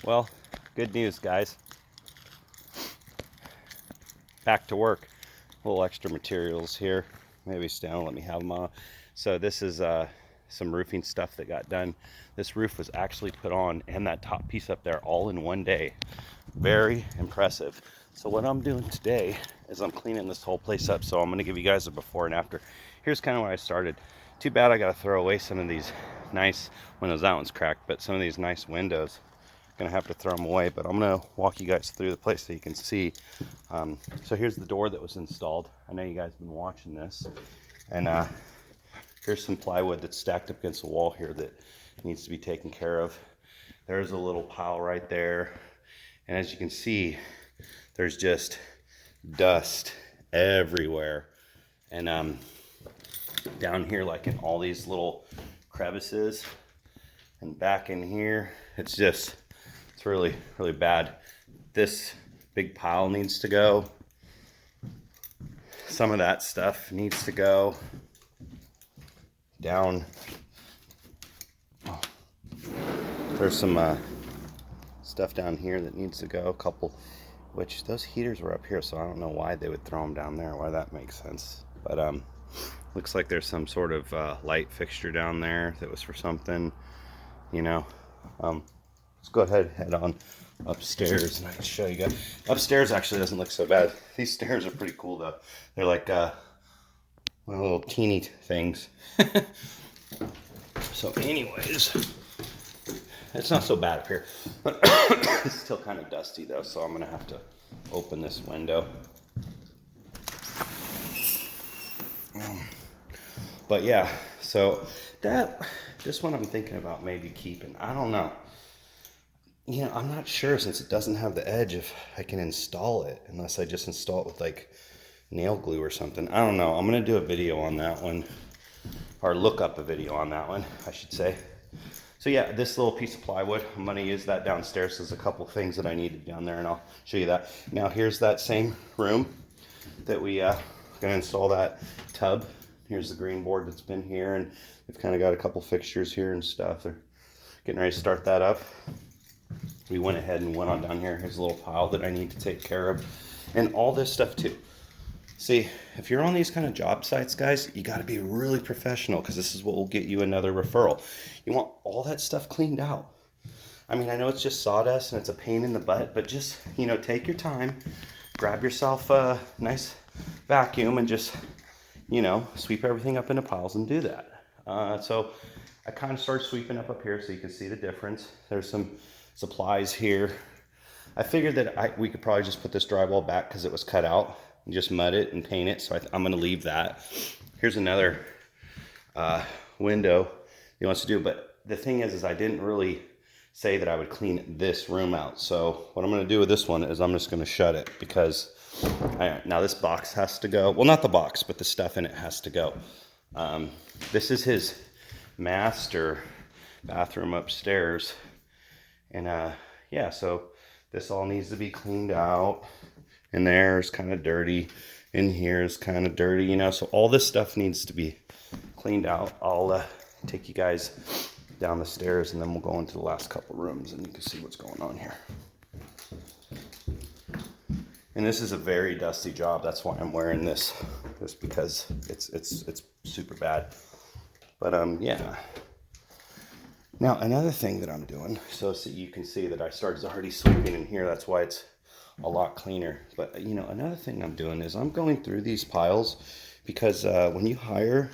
Well, good news, guys. Back to work. A little extra materials here. Maybe Stan will let me have them on. So this is some roofing stuff that got done. This roof was actually put on and that top piece up there all in one day. Very impressive. So what I'm doing today is I'm cleaning this whole place up. So I'm going to give you guys a before and after. Here's kind of where I started. Too bad I got to throw away some of these nice windows. That one's cracked, but some of these nice windows. Gonna have to throw them away, but I'm gonna walk you guys through the place so you can see. So here's the door that was installed. I know you guys have been watching this, and here's some plywood that's stacked up against the wall here that needs to be taken care of. There's a little pile right there, and as you can see, there's just dust everywhere, and down here, like in all these little crevices, and back in here, it's really, really bad. This big pile needs to go. Some of that stuff needs to go down. There's some stuff down here that needs to go. A couple, which those heaters were up here, so I don't know why they would throw them down there, why that makes sense. But looks like there's some sort of light fixture down there that was for something, you know. Let's go ahead and head on upstairs and I can show you guys. Upstairs actually doesn't look so bad. These stairs are pretty cool though. They're like little teeny things. So anyways, it's not so bad up here. But it's still kind of dusty though, so I'm gonna have to open this window. But yeah, so this one I'm thinking about maybe keeping. I don't know. You know, I'm not sure since it doesn't have the edge if I can install it unless I just install it with like nail glue or something. I don't know. I'm going to do a video on that one, or look up a video on that one, I should say. So yeah, this little piece of plywood, I'm going to use that downstairs. There's a couple things that I needed down there and I'll show you that. Now here's that same room that we going to install that tub. Here's the green board that's been here, and we've kind of got a couple fixtures here and stuff. They're getting ready to start that up. We went ahead and went on down here. Here's a little pile that I need to take care of, and all this stuff too. See, if you're on these kind of job sites, guys, you got to be really professional because this is what will get you another referral. You want all that stuff cleaned out. I mean, I know it's just sawdust and it's a pain in the butt, but just, you know, take your time, grab yourself a nice vacuum and just, you know, sweep everything up into piles and do that. So I kind of started sweeping up here so you can see the difference. There's some supplies here. I figured that we could probably just put this drywall back because it was cut out and just mud it and paint it. So I'm going to leave that. Here's another window he wants to do. But the thing is I didn't really say that I would clean this room out. So what I'm going to do with this one is I'm just going to shut it because now this box has to go. Well, not the box, but the stuff in it has to go. This is his master bathroom upstairs. And yeah, so this all needs to be cleaned out. And there's kind of dirty. In here is kind of dirty, you know. So all this stuff needs to be cleaned out. I'll take you guys down the stairs and then we'll go into the last couple rooms and you can see what's going on here. And this is a very dusty job. That's why I'm wearing this, just because it's super bad. But yeah. Now, another thing that I'm doing, so you can see that I started already sweeping in here. That's why it's a lot cleaner. But, you know, another thing I'm doing is I'm going through these piles because when you hire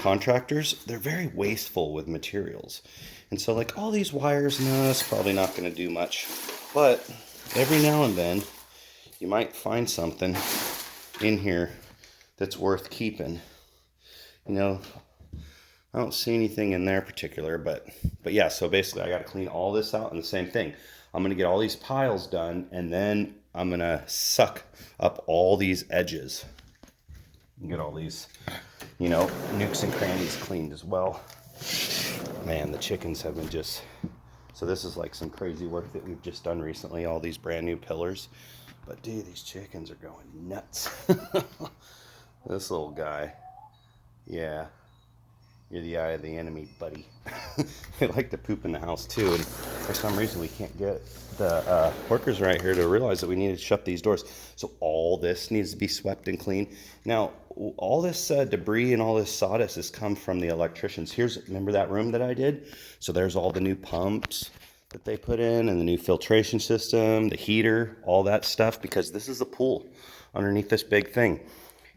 contractors, they're very wasteful with materials. And so, like, all these wires, no, that's probably not going to do much. But every now and then, you might find something in here that's worth keeping. You know, I don't see anything in there particular, but yeah, so basically I got to clean all this out, and the same thing. I'm going to get all these piles done, and then I'm going to suck up all these edges and get all these, you know, nooks and crannies cleaned as well. Man, the chickens have been so this is like some crazy work that we've just done recently, all these brand new pillars. But dude, these chickens are going nuts. This little guy. Yeah. You're the eye of the enemy, buddy. They like to poop in the house too, and for some reason we can't get the workers right here to realize that we need to shut these doors. So all this needs to be swept and cleaned. Now, all this debris and all this sawdust has come from the electricians. Remember that room that I did? So there's all the new pumps that they put in and the new filtration system, the heater, all that stuff, because this is a pool underneath this big thing.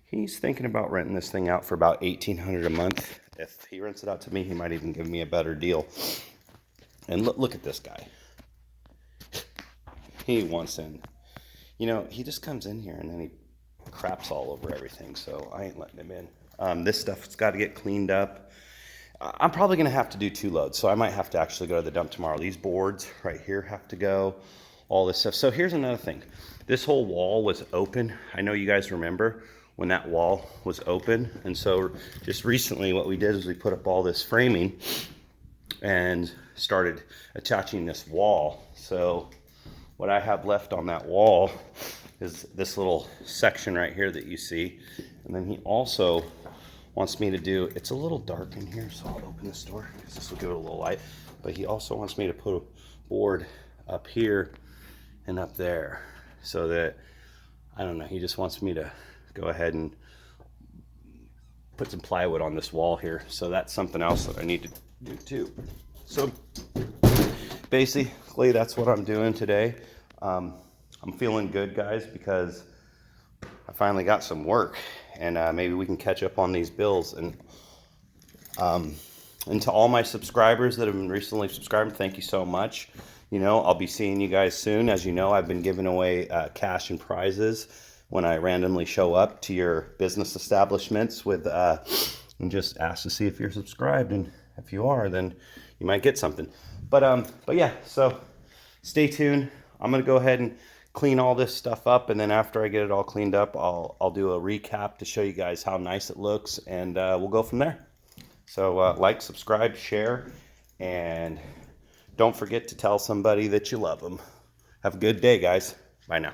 He's thinking about renting this thing out for about $1,800 a month. If he rents it out to me, he might even give me a better deal. And look at this guy. He wants in. You know, he just comes in here and then he craps all over everything, so I ain't letting him in. This stuff's got to get cleaned up. I'm probably going to have to do 2 loads, so I might have to actually go to the dump tomorrow. These boards right here have to go, all this stuff. So here's another thing. This whole wall was open. I know you guys remember when that wall was open. And so just recently what we did is we put up all this framing and started attaching this wall. So what I have left on that wall is this little section right here that you see. And then he also wants me to do, it's a little dark in here, so I'll open this door because this will give it a little light. But he also wants me to put a board up here and up there so that, I don't know, he just wants me to go ahead and put some plywood on this wall here. So that's something else that I need to do too. So basically that's what I'm doing today. I'm feeling good, guys, because I finally got some work, and maybe we can catch up on these bills. And to all my subscribers that have been recently subscribed, thank you so much. You know, I'll be seeing you guys soon. As you know, I've been giving away cash and prizes when I randomly show up to your business establishments with and just ask to see if you're subscribed, and if you are, then you might get something. But yeah, so stay tuned. I'm gonna go ahead and clean all this stuff up, and then after I get it all cleaned up, I'll do a recap to show you guys how nice it looks, and we'll go from there. So like, subscribe, share, and don't forget to tell somebody that you love them. Have a good day, guys. Bye now.